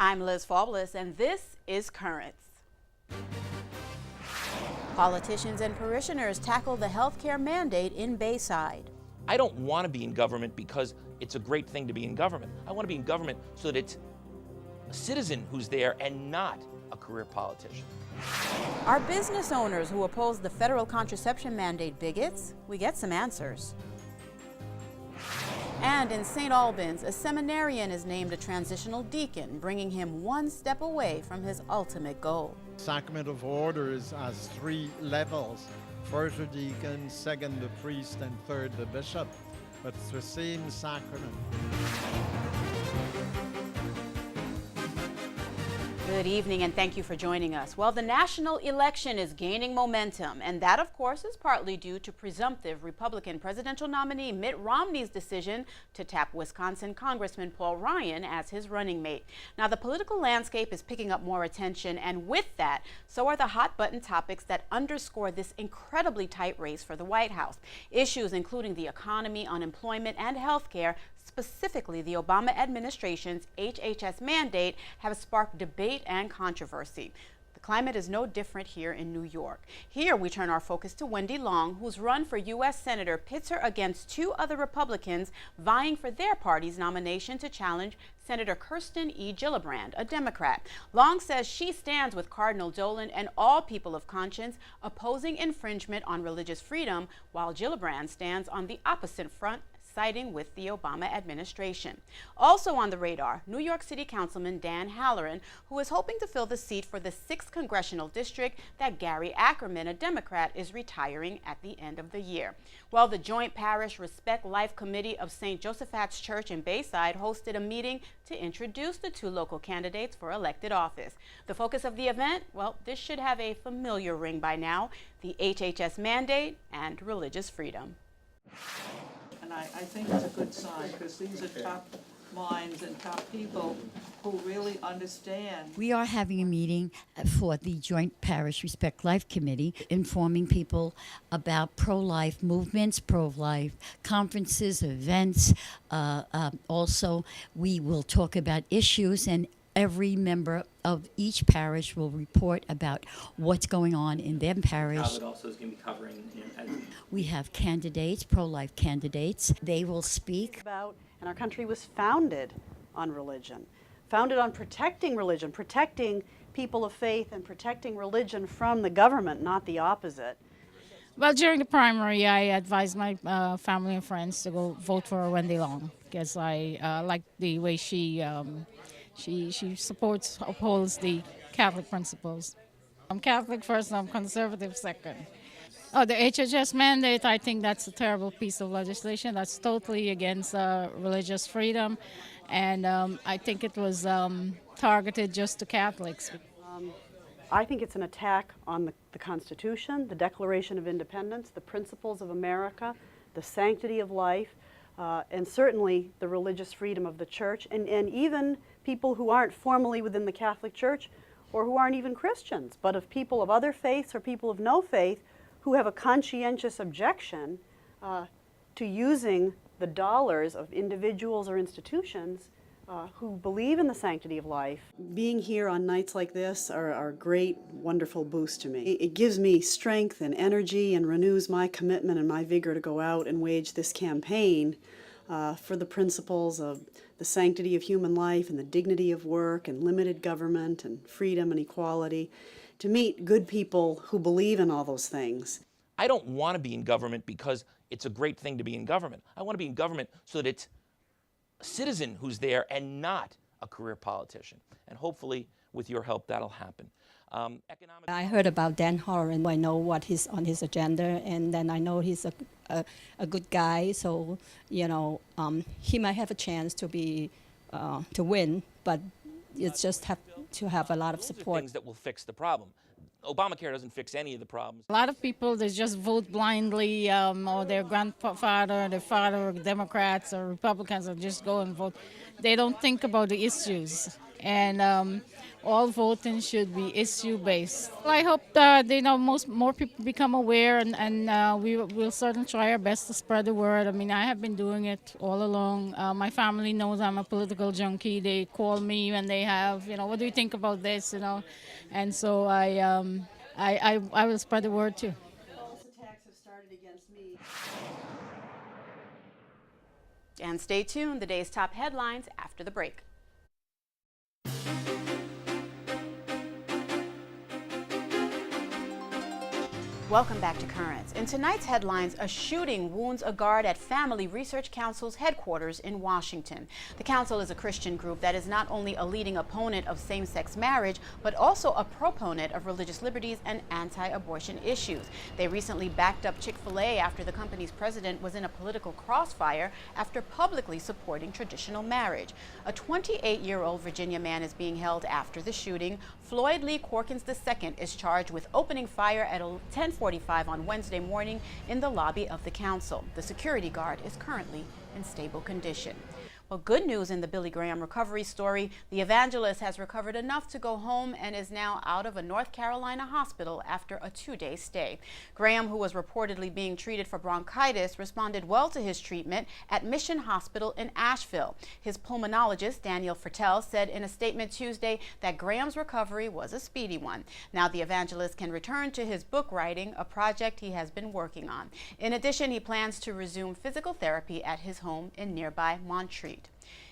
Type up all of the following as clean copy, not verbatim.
I'm Liz Faultless, and this is Currents. Politicians and parishioners tackle the healthcare mandate in Bayside. I don't want to be in government because it's a great thing to be in government. I want to be in government so that it's a citizen who's there and not a career politician. Are business owners who oppose the federal contraception mandate bigots? We get some answers. And in St. Albans, a seminarian is named a transitional deacon, bringing him one step away from his ultimate goal. Sacrament of orders has 3 levels. First the deacon, second the priest, and third the bishop. But it's the same sacrament. Good evening, and thank you for joining us. Well, the national election is gaining momentum, and that, of course, is partly due to presumptive Republican presidential nominee Mitt Romney's decision to tap Wisconsin Congressman Paul Ryan as his running mate. Now, the political landscape is picking up more attention, and with that, so are the hot-button topics that underscore this incredibly tight race for the White House. Issues including the economy, unemployment, and health care, specifically the Obama administration's HHS mandate, have sparked debate and controversy. The climate is no different here in New York. Here we turn our focus to Wendy Long, whose run for U.S. Senator pits her against 2 other Republicans vying for their party's nomination to challenge Senator Kirsten E. Gillibrand, a Democrat. Long says she stands with Cardinal Dolan and all people of conscience opposing infringement on religious freedom, while Gillibrand stands on the opposite front, siding with the Obama administration. Also on the radar, New York City Councilman Dan Halloran, who is hoping to fill the seat for the 6th congressional district that Gary Ackerman, a Democrat, is retiring at the end of the year. Well, the Joint Parish Respect Life Committee of St. Joseph's Church in Bayside hosted a meeting to introduce the 2 local candidates for elected office. The focus of the event, well, this should have a familiar ring by now: the HHS mandate and religious freedom. And I think it's a good sign, because these are top minds and top people who really understand. We are having a meeting for the Joint Parish Respect Life Committee, informing people about pro-life movements, pro-life conferences, events. Also, we will talk about issues, and every member of each parish will report about what's going on in their parish. It also is going to be covering. We have candidates, pro-life candidates. They will speak about, and our country was founded on religion, founded on protecting religion, protecting people of faith, and protecting religion from the government, not the opposite. Well, during the primary, I advised my family and friends to go vote for Wendy Long, because I like the way she supports, upholds the Catholic principles. I'm Catholic first, I'm conservative second. Oh, the HHS mandate, I think that's a terrible piece of legislation. That's totally against religious freedom, and I think it was targeted just to Catholics. I think it's an attack on the Constitution, the Declaration of Independence, the principles of America, the sanctity of life, and certainly the religious freedom of the Church, and even people who aren't formally within the Catholic Church, or who aren't even Christians, but of people of other faiths or people of no faith who have a conscientious objection to using the dollars of individuals or institutions who believe in the sanctity of life. Being here on nights like this are a great, wonderful boost to me. It gives me strength and energy and renews my commitment and my vigor to go out and wage this campaign for the principles of the sanctity of human life and the dignity of work and limited government and freedom and equality, to meet good people who believe in all those things. I don't want to be in government because it's a great thing to be in government. I want to be in government so that it's a citizen who's there and not a career politician. And hopefully, with your help, that'll happen. I heard about Dan Halloran. I know what he's on his agenda, and then I know he's a good guy. So, you know, he might have a chance to be to win, but it's just have to have a lot of support. Things that will fix the problem. Obamacare doesn't fix any of the problems. A lot of people, they just vote blindly, or their grandfather, their father, Democrats or Republicans, and just go and vote. They don't think about the issues. And all voting should be issue-based. I hope more people become aware, and we'll certainly try our best to spread the word. I mean, I have been doing it all along. My family knows I'm a political junkie. They call me when they have, what do you think about this, and so I will spread the word too. False attacks have started against me. And stay tuned, the day's top headlines after the break. Welcome back to Currents. In tonight's headlines, a shooting wounds a guard at Family Research Council's headquarters in Washington. The council is a Christian group that is not only a leading opponent of same-sex marriage, but also a proponent of religious liberties and anti-abortion issues. They recently backed up Chick-fil-A after the company's president was in a political crossfire after publicly supporting traditional marriage. A 28-year-old Virginia man is being held after the shooting. Floyd Lee Corkins II is charged with opening fire at 10:45 on Wednesday morning in the lobby of the council. The security guard is currently in stable condition. Well, good news in the Billy Graham recovery story. The evangelist has recovered enough to go home and is now out of a North Carolina hospital after a 2-day stay. Graham, who was reportedly being treated for bronchitis, responded well to his treatment at Mission Hospital in Asheville. His pulmonologist, Daniel Fertel, said in a statement Tuesday that Graham's recovery was a speedy one. Now the evangelist can return to his book writing, a project he has been working on. In addition, he plans to resume physical therapy at his home in nearby Montreat.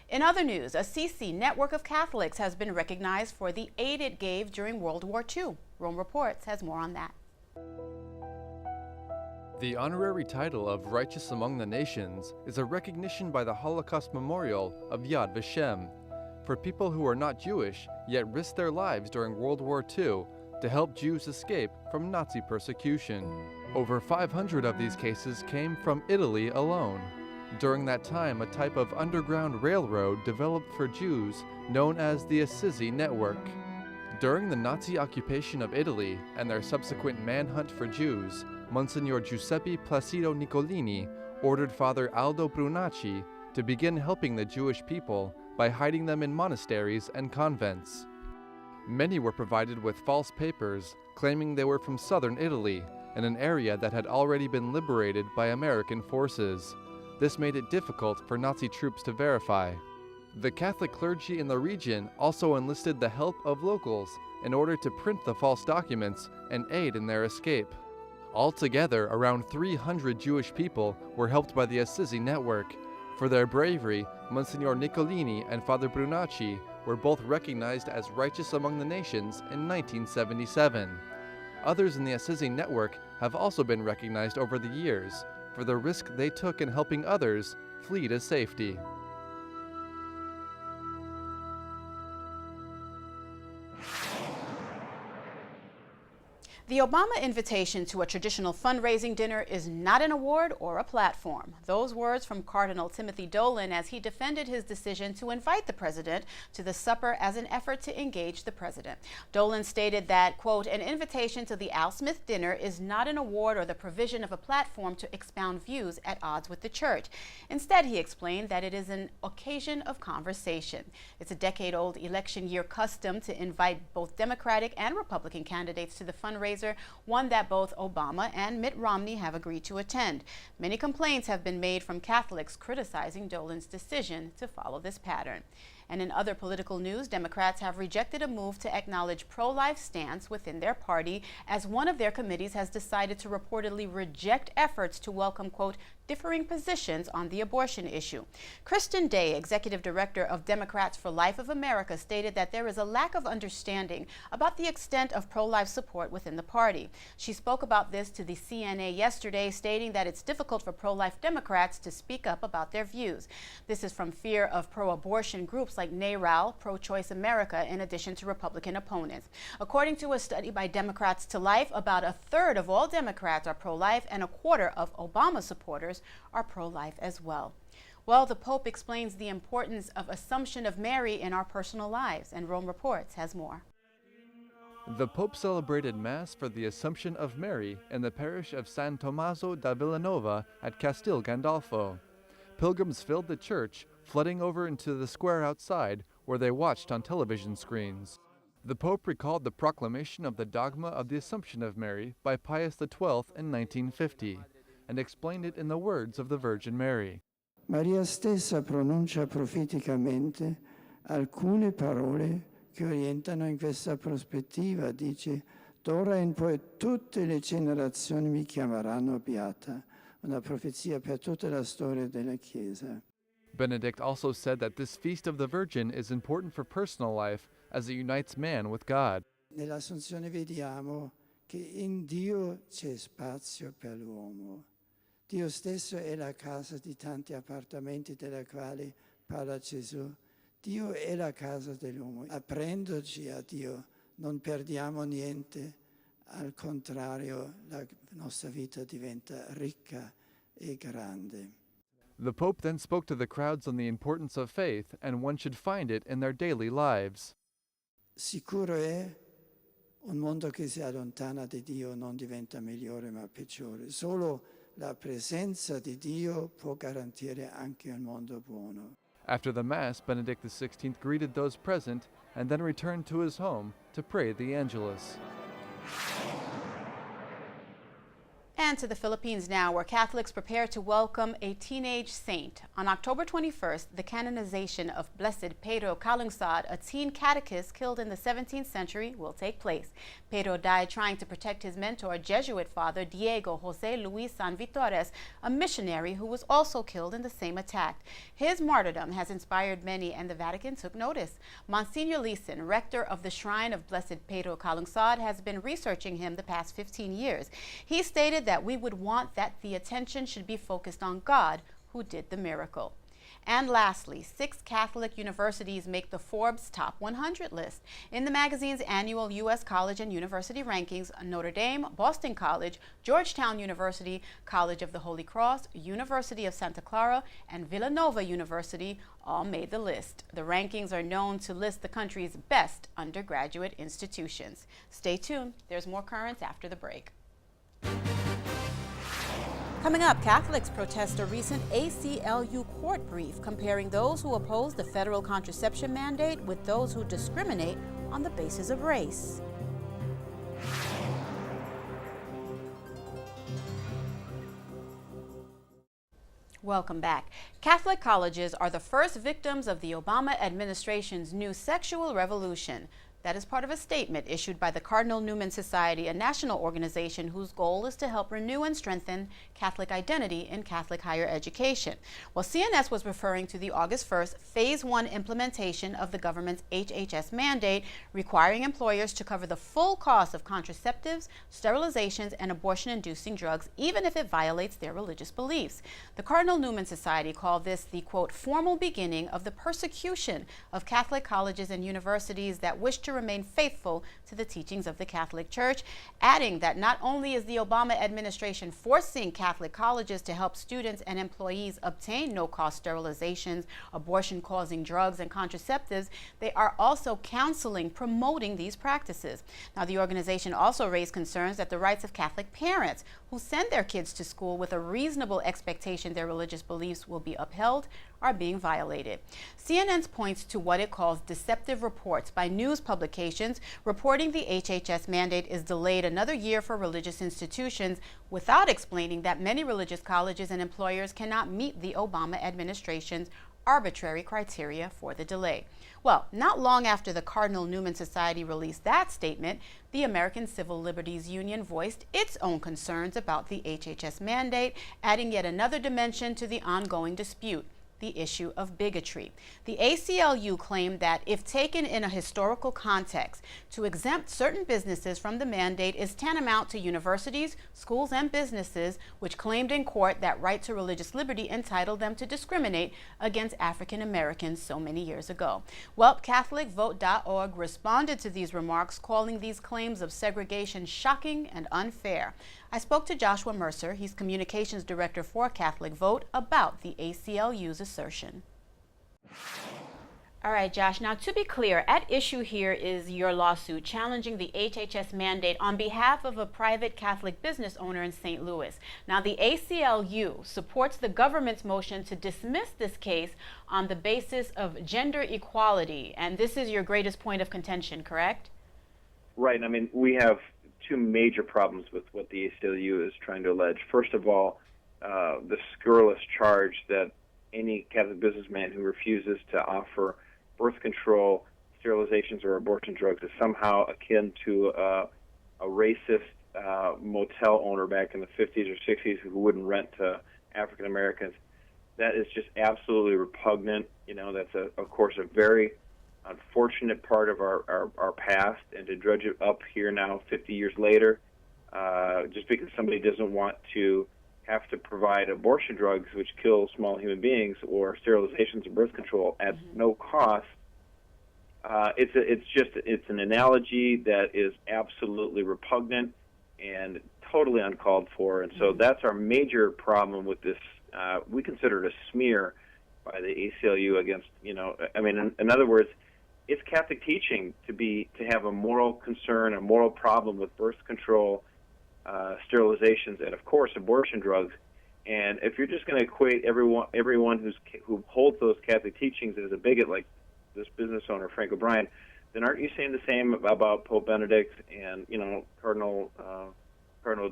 In other news, a CC network of Catholics has been recognized for the aid it gave during World War II. Rome Reports has more on that. The honorary title of Righteous Among the Nations is a recognition by the Holocaust Memorial of Yad Vashem for people who are not Jewish yet risked their lives during World War II to help Jews escape from Nazi persecution. Over 500 of these cases came from Italy alone. During that time, a type of underground railroad developed for Jews known as the Assisi Network. During the Nazi occupation of Italy and their subsequent manhunt for Jews, Monsignor Giuseppe Placido Nicolini ordered Father Aldo Brunacci to begin helping the Jewish people by hiding them in monasteries and convents. Many were provided with false papers claiming they were from southern Italy, in an area that had already been liberated by American forces. This made it difficult for Nazi troops to verify. The Catholic clergy in the region also enlisted the help of locals in order to print the false documents and aid in their escape. Altogether, around 300 Jewish people were helped by the Assisi Network. For their bravery, Monsignor Nicolini and Father Brunacci were both recognized as Righteous Among the Nations in 1977. Others in the Assisi Network have also been recognized over the years for the risk they took in helping others flee to safety. The Obama invitation to a traditional fundraising dinner is not an award or a platform. Those words from Cardinal Timothy Dolan as he defended his decision to invite the president to the supper as an effort to engage the president. Dolan stated that, quote, an invitation to the Al Smith dinner is not an award or the provision of a platform to expound views at odds with the church. Instead, he explained that it is an occasion of conversation. It's a decade-old election year custom to invite both Democratic and Republican candidates to the fundraiser, one that both Obama and Mitt Romney have agreed to attend. Many complaints have been made from Catholics criticizing Dolan's decision to follow this pattern. And in other political news, Democrats have rejected a move to acknowledge pro-life stance within their party as one of their committees has decided to reportedly reject efforts to welcome, quote, differing positions on the abortion issue. Kristen Day, executive director of Democrats for Life of America, stated that there is a lack of understanding about the extent of pro-life support within the party. She spoke about this to the CNA yesterday, stating that it's difficult for pro-life Democrats to speak up about their views. This is from fear of pro-abortion groups like NARAL, Pro-Choice America, in addition to Republican opponents. According to a study by Democrats to Life, about a third of all Democrats are pro-life and a quarter of Obama supporters are pro-life as well. Well, the Pope explains the importance of Assumption of Mary in our personal lives, and Rome Reports has more. The Pope celebrated Mass for the Assumption of Mary in the parish of San Tommaso da Villanova at Castel Gandolfo. Pilgrims filled the church, flooding over into the square outside where they watched on television screens. The Pope recalled the proclamation of the dogma of the Assumption of Mary by Pius XII in 1950 and explained it in the words of the Virgin Mary. Maria stessa pronuncia profeticamente alcune parole che orientano in questa prospettiva. Dice: d'ora in poi tutte le generazioni mi chiameranno beata. Una profezia per tutta la storia della Chiesa. Benedict also said that this Feast of the Virgin is important for personal life as it unites man with God. Nell'Assunzione vediamo che in Dio c'è spazio per l'uomo. Dio stesso è la casa di tanti appartamenti della quale parla Gesù. Dio è la casa dell'uomo. Aprendoci a Dio non perdiamo niente, al contrario la nostra vita diventa ricca e grande. The Pope then spoke to the crowds on the importance of faith, and one should find it in their daily lives. Sicuro è un mondo che si allontana di Dio non diventa migliore ma peggiore. Solo la presenza di Dio può garantire anche un mondo buono. After the Mass, Benedict XVI greeted those present and then returned to his home to pray the Angelus. And to the Philippines now, where Catholics prepare to welcome a teenage saint. On October 21st, the canonization of Blessed Pedro Calungsod, a teen catechist killed in the 17th century, will take place. Pedro died trying to protect his mentor, Jesuit father Diego Jose Luis San Vitores, a missionary who was also killed in the same attack. His martyrdom has inspired many, and the Vatican took notice. Monsignor Leeson, rector of the Shrine of Blessed Pedro Calungsod, has been researching him the past 15 years. He stated that we would want that the attention should be focused on God, who did the miracle. And lastly, 6 Catholic universities make the Forbes Top 100 list. In the magazine's annual U.S. College and University rankings, Notre Dame, Boston College, Georgetown University, College of the Holy Cross, University of Santa Clara, and Villanova University all made the list. The rankings are known to list the country's best undergraduate institutions. Stay tuned. There's more currents after the break. Coming up, Catholics protest a recent ACLU court brief comparing those who oppose the federal contraception mandate with those who discriminate on the basis of race. Welcome back. Catholic colleges are the first victims of the Obama administration's new sexual revolution. That is part of a statement issued by the Cardinal Newman Society, a national organization whose goal is to help renew and strengthen Catholic identity in Catholic higher education. Well, CNS was referring to the August 1st Phase 1 implementation of the government's HHS mandate, requiring employers to cover the full cost of contraceptives, sterilizations, and abortion-inducing drugs, even if it violates their religious beliefs. The Cardinal Newman Society called this the, quote, formal beginning of the persecution of Catholic colleges and universities that wish to remain faithful to the teachings of the Catholic Church, adding that not only is the Obama administration forcing Catholic colleges to help students and employees obtain no-cost sterilizations, abortion-causing drugs, and contraceptives, they are also counseling, promoting these practices. Now, the organization also raised concerns that the rights of Catholic parents who send their kids to school with a reasonable expectation their religious beliefs will be upheld are being violated. CNN points to what it calls deceptive reports by news publications reporting the HHS mandate is delayed another year for religious institutions, without explaining that many religious colleges and employers cannot meet the Obama administration's arbitrary criteria for the delay. Well, not long after the Cardinal Newman Society released that statement, the American Civil Liberties Union voiced its own concerns about the HHS mandate, adding yet another dimension to the ongoing dispute: the issue of bigotry. The ACLU claimed that if taken in a historical context, to exempt certain businesses from the mandate is tantamount to universities, schools, and businesses which claimed in court that right to religious liberty entitled them to discriminate against African Americans so many years ago. Well, CatholicVote.org responded to these remarks, calling these claims of segregation shocking and unfair. I spoke to Joshua Mercer, he's communications director for Catholic Vote, about the ACLU's assertion. All right, Josh, now to be clear, at issue here is your lawsuit challenging the HHS mandate on behalf of a private Catholic business owner in St. Louis. Now, the ACLU supports the government's motion to dismiss this case on the basis of gender equality, and this is your greatest point of contention, correct? Right. I mean, we have two major problems with what the ACLU is trying to allege. First of all, the scurrilous charge that any Catholic businessman who refuses to offer birth control, sterilizations, or abortion drugs is somehow akin to a racist motel owner back in the 50s or 60s who wouldn't rent to African Americans. That is just absolutely repugnant. You know, that's, of course, a very unfortunate part of our past, and to drudge it up here now 50 years later, just because somebody doesn't want to have to provide abortion drugs, which kill small human beings, or sterilizations and birth control at no cost. It's an analogy that is absolutely repugnant and totally uncalled for, and so that's our major problem with this. We consider it a smear by the ACLU against, I mean, in other words, it's Catholic teaching to have a moral concern, a moral problem with birth control, sterilizations, and of course abortion drugs. And if you're just going to equate everyone who holds those Catholic teachings as a bigot, like this business owner Frank O'Brien, then aren't you saying the same about Pope Benedict and Cardinal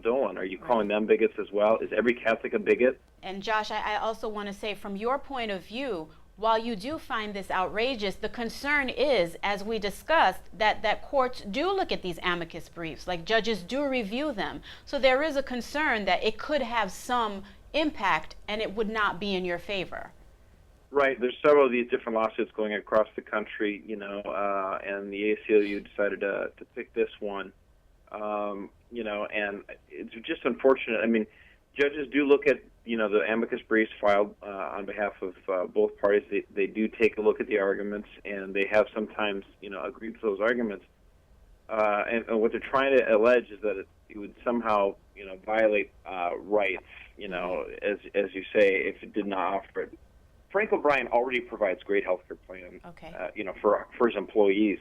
Dolan? Are you calling them bigots as well? Is every Catholic a bigot? And Josh, I also want to say, from your point of view, while you do find this outrageous, the concern is, as we discussed, that courts do look at these amicus briefs, like judges do review them. So there is a concern that it could have some impact and it would not be in your favor. Right. There's several of these different lawsuits going across the country, and the ACLU decided to pick this one, and it's just unfortunate. I mean, judges do look at, the amicus briefs filed on behalf of both parties. They do take a look at the arguments, and they have sometimes, agreed to those arguments. And what they're trying to allege is that it would somehow, violate rights, as you say, if it did not offer it. Frank O'Brien already provides great health care plan, for his employees.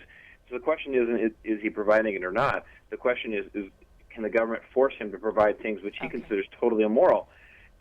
So the question isn't is he providing it or not. The question is can the government force him to provide things which he considers totally immoral?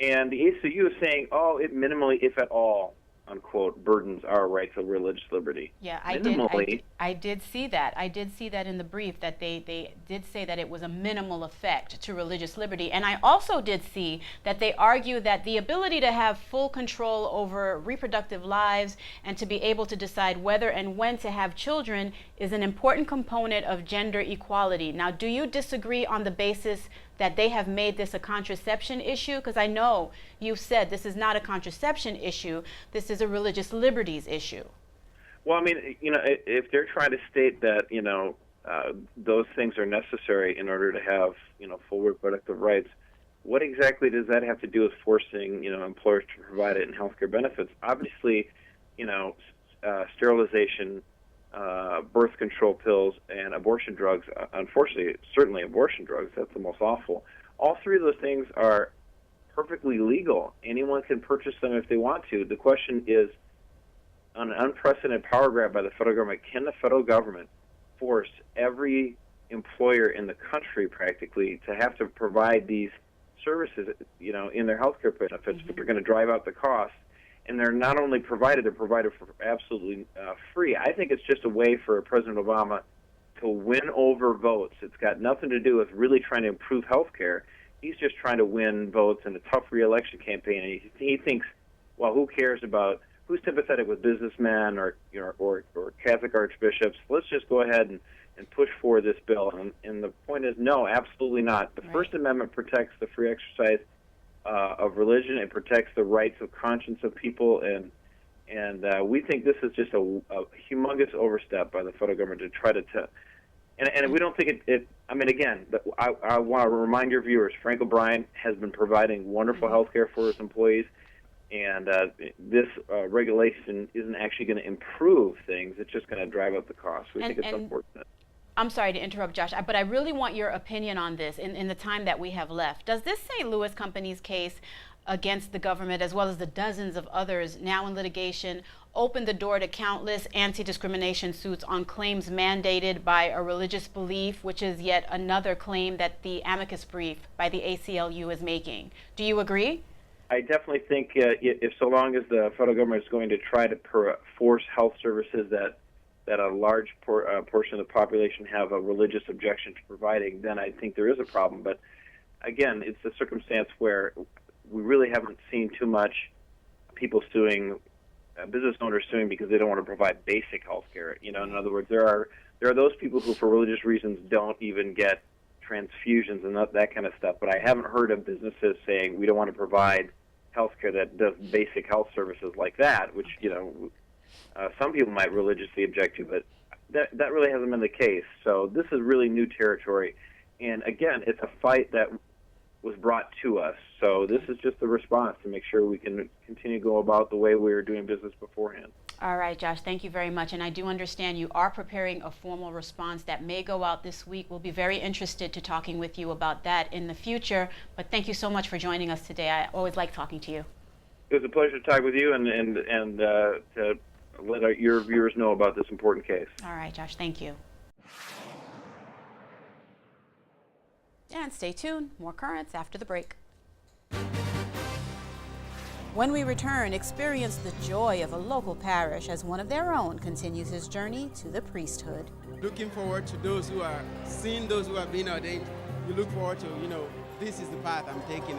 And the ACLU is saying, it minimally, if at all, unquote, burdens our rights of religious liberty. Yeah, I did see that. I did see that in the brief, that they did say that it was a minimal effect to religious liberty. And I also did see that they argue that the ability to have full control over reproductive lives and to be able to decide whether and when to have children is an important component of gender equality. Now, do you disagree on the basis that they have made this a contraception issue? Because I know you've said this is not a contraception issue, this is a religious liberties issue. Well, I mean, if they're trying to state that, those things are necessary in order to have, full reproductive rights, what exactly does that have to do with forcing, employers to provide it in healthcare benefits? Obviously, sterilization, birth control pills, and abortion drugs, unfortunately, certainly abortion drugs, that's the most awful. All three of those things are perfectly legal. Anyone can purchase them if they want to. The question is, on an unprecedented power grab by the federal government, can the federal government force every employer in the country practically to have to provide these services, in their health care benefits, but they're going to drive out the cost? And they're not only provided, they're provided for absolutely free. I think it's just a way for President Obama to win over votes. It's got nothing to do with really trying to improve health care. He's just trying to win votes in a tough re-election campaign. And he thinks, well, who cares about who's sympathetic with businessmen or Catholic archbishops? Let's just go ahead and push for this bill. And the point is, no, absolutely not. The First Amendment protects the free exercise of religion. It protects the rights of conscience of people, and we think this is just a humongous overstep by the federal government to try to and we don't think it I mean, again, I want to remind your viewers, Frank O'Brien has been providing wonderful health care for his employees, and this regulation isn't actually going to improve things. It's just going to drive up the cost. We think it's unfortunate. I'm sorry to interrupt, Josh, but I really want your opinion on this in the time that we have left. Does this St. Louis company's case against the government, as well as the dozens of others now in litigation, open the door to countless anti-discrimination suits on claims mandated by a religious belief, which is yet another claim that the amicus brief by the ACLU is making? Do you agree? I definitely think if so long as the federal government is going to try to force health services that that a large portion of the population have a religious objection to providing, then I think there is a problem. But again, it's a circumstance where we really haven't seen too much people suing, business owners suing because they don't want to provide basic health care. You know, in other words, there are those people who, for religious reasons, don't even get transfusions and that kind of stuff. But I haven't heard of businesses saying we don't want to provide health care that does basic health services like that, which, you know, some people might religiously object to, but that really hasn't been the case. So this is really new territory. And again, it's a fight that was brought to us. So this is just the response to make sure we can continue to go about the way we were doing business beforehand. All right, Josh, thank you very much. And I do understand you are preparing a formal response that may go out this week. We'll be very interested to talking with you about that in the future. But thank you so much for joining us today. I always like talking to you. It was a pleasure to talk with you and to let your viewers know about this important case. All right, Josh, thank you. And stay tuned, more currents after the break. When we return, experience the joy of a local parish as one of their own continues his journey to the priesthood. Looking forward to those who are seeing those who have been ordained. You look forward to, this is the path I'm taking.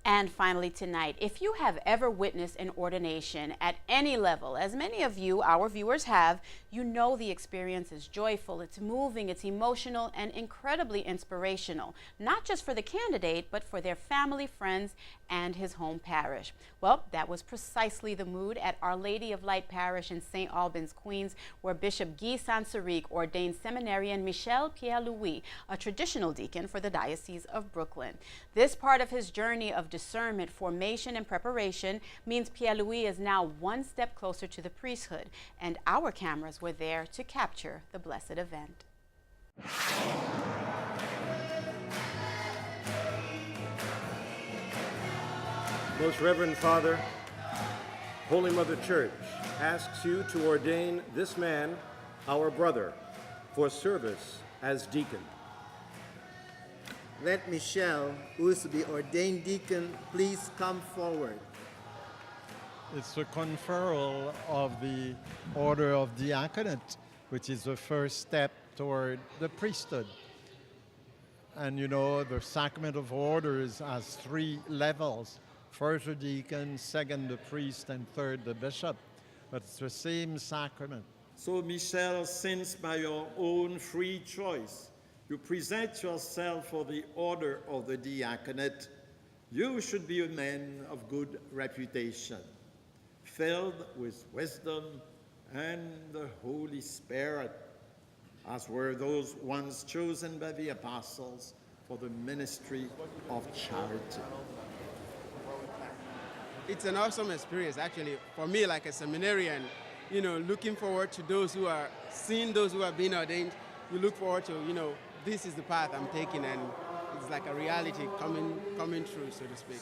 And finally tonight, if you have ever witnessed an ordination at any level, as many of you, our viewers, have, you know the experience is joyful, it's moving, it's emotional, and incredibly inspirational, not just for the candidate, but for their family, friends, and his home parish. Well, that was precisely the mood at Our Lady of Light Parish in St. Albans, Queens, where Bishop Guy Sansaric ordained seminarian Michel Pierre-Louis, a traditional deacon for the Diocese of Brooklyn. This part of his journey of discernment, formation, and preparation means Pierre-Louis is now one step closer to the priesthood, and our cameras were there to capture the blessed event. Most Reverend Father, Holy Mother Church asks you to ordain this man, our brother, for service as deacon. Let Michel, who is to be ordained deacon, please come forward. It's the conferral of the Order of Diaconate, which is the first step toward the priesthood. And you know, the sacrament of orders has 3 levels. First the deacon, second the priest, and third the bishop. But it's the same sacrament. So, Michel, since by your own free choice, you present yourself for the order of the diaconate, you should be a man of good reputation, filled with wisdom and the Holy Spirit, as were those once chosen by the apostles for the ministry of charity. It's an awesome experience, actually, for me, like a seminarian, looking forward to those who are seeing those who have been ordained. You look forward to, this is the path I'm taking, and it's like a reality coming true, so to speak.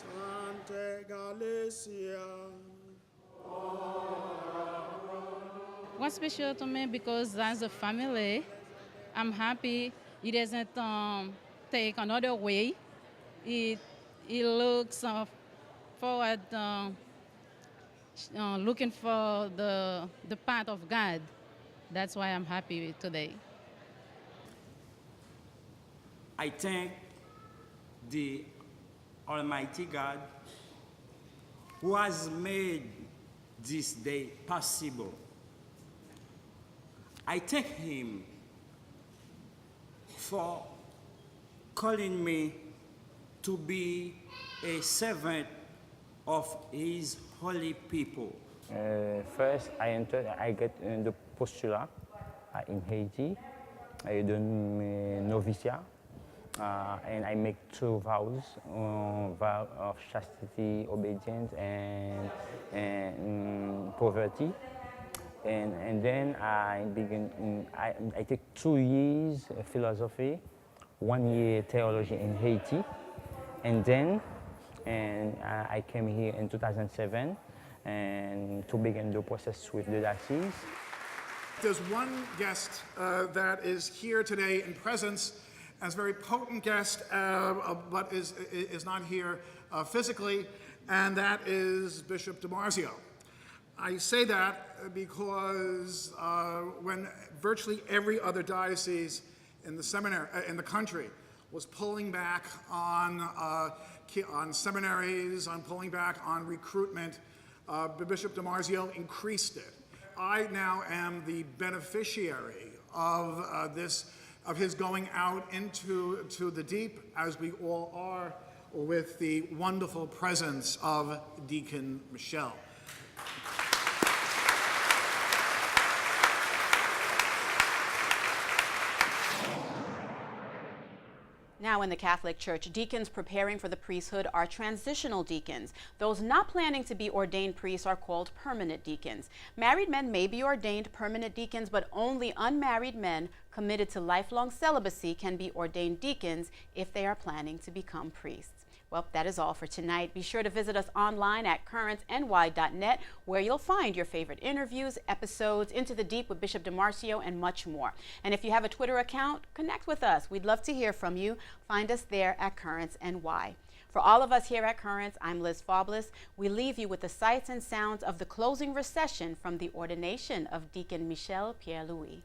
What's special to me, because as a family, I'm happy it doesn't take another way. It looks forward, looking for the path of God. That's why I'm happy today. I thank the Almighty God who has made this day possible. I thank Him for calling me to be a servant of His holy people. First, I get the postulat in Haiti. I do novitiate, and I make 2 vows, vow of chastity, obedience, and poverty. And then I begin. I take 2 years philosophy, 1 year theology in Haiti, and then I came here in 2007 and to begin the process with the diocese. There's one guest that is here today in presence, as a very potent guest, but is not here physically, and that is Bishop DiMarzio. I say that because when virtually every other diocese in the seminary in the country was pulling back on seminaries, on pulling back on recruitment, Bishop DiMarzio increased it. I now am the beneficiary of his going out into the deep, as we all are, with the wonderful presence of Deacon Michel. Now in the Catholic Church, deacons preparing for the priesthood are transitional deacons. Those not planning to be ordained priests are called permanent deacons. Married men may be ordained permanent deacons, but only unmarried men committed to lifelong celibacy can be ordained deacons if they are planning to become priests. Well, that is all for tonight. Be sure to visit us online at currentsny.net, where you'll find your favorite interviews, episodes, Into the Deep with Bishop DiMarzio, and much more. And if you have a Twitter account, connect with us. We'd love to hear from you. Find us there at CurrentsNY. For all of us here at Currents, I'm Liz Faublas. We leave you with the sights and sounds of the closing recession from the ordination of Deacon Michel Pierre-Louis.